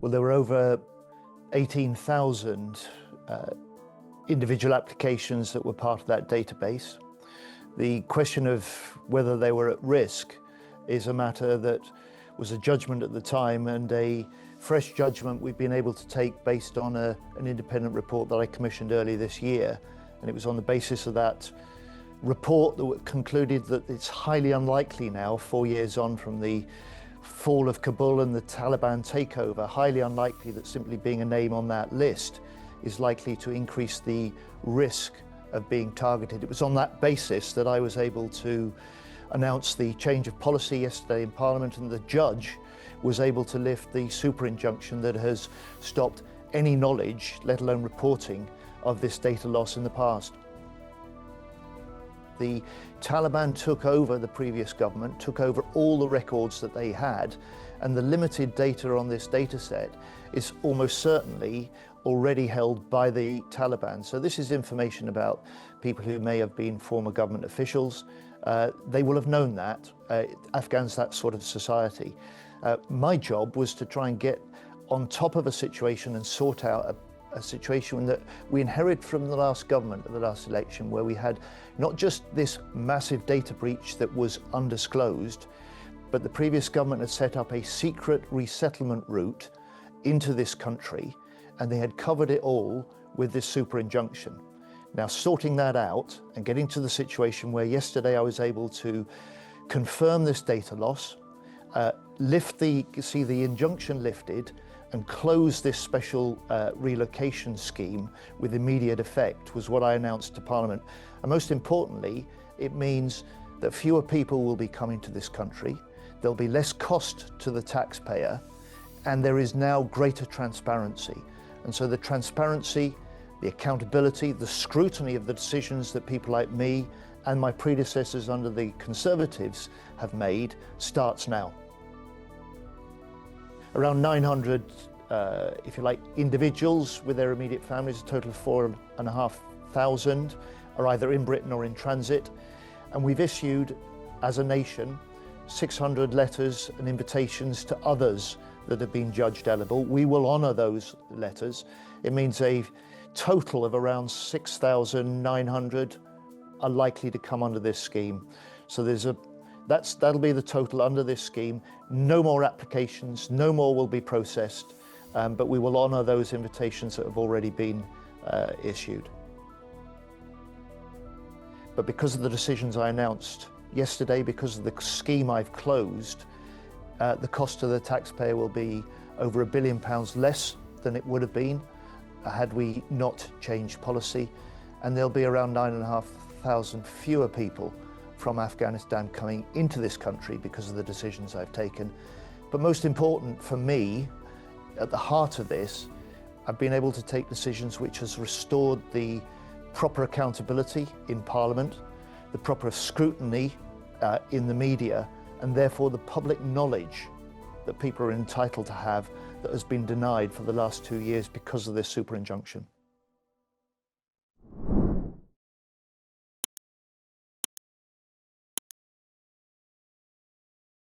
Well, there were over 18,000 individual applications that were part of that database. The question of whether they were at risk is a matter that was a judgment at the time, and a fresh judgment we've been able to take based on an independent report that I commissioned earlier this year. And it was on the basis of that report that concluded that it's highly unlikely now, 4 years on from the fall of Kabul and the Taliban takeover, highly unlikely that simply being a name on that list is likely to increase the risk of being targeted. It was on that basis that I was able to announce the change of policy yesterday in Parliament, and the judge was able to lift the super injunction that has stopped any knowledge, let alone reporting, of this data loss in the past. The Taliban took over the previous government, took over all the records that they had, and the limited data on this data set is almost certainly already held by the Taliban. So this is information about people who may have been former government officials. They will have known that. Afghans, that sort of society. My job was to try and get on top of a situation and sort out a situation that we inherited from the last government at the last election, where we had not just this massive data breach that was undisclosed, but the previous government had set up a secret resettlement route into this country, and they had covered it all with this super injunction. Now, sorting that out and getting to the situation where yesterday I was able to confirm this data loss, see the injunction lifted, and close this special relocation scheme with immediate effect was what I announced to Parliament. And most importantly, it means that fewer people will be coming to this country, there'll be less cost to the taxpayer, and there is now greater transparency. And so the transparency, the accountability, the scrutiny of the decisions that people like me and my predecessors under the Conservatives have made starts now. Around 900, if you like, individuals with their immediate families, a total of 4,500 are either in Britain or in transit. And we've issued, as a nation, 600 letters and invitations to others that have been judged eligible. We will honour those letters. It means a total of around 6,900 are likely to come under this scheme. So that'll be the total under this scheme. No more applications, no more will be processed, but we will honour those invitations that have already been issued. But because of the decisions I announced yesterday, because of the scheme I've closed, the cost to the taxpayer will be over £1 billion less than it would have been had we not changed policy, and there'll be around 9,500 fewer people from Afghanistan coming into this country because of the decisions I've taken. But most important for me, at the heart of this, I've been able to take decisions which has restored the proper accountability in Parliament, the proper scrutiny in the media, and therefore the public knowledge that people are entitled to have that has been denied for the last 2 years because of this super injunction.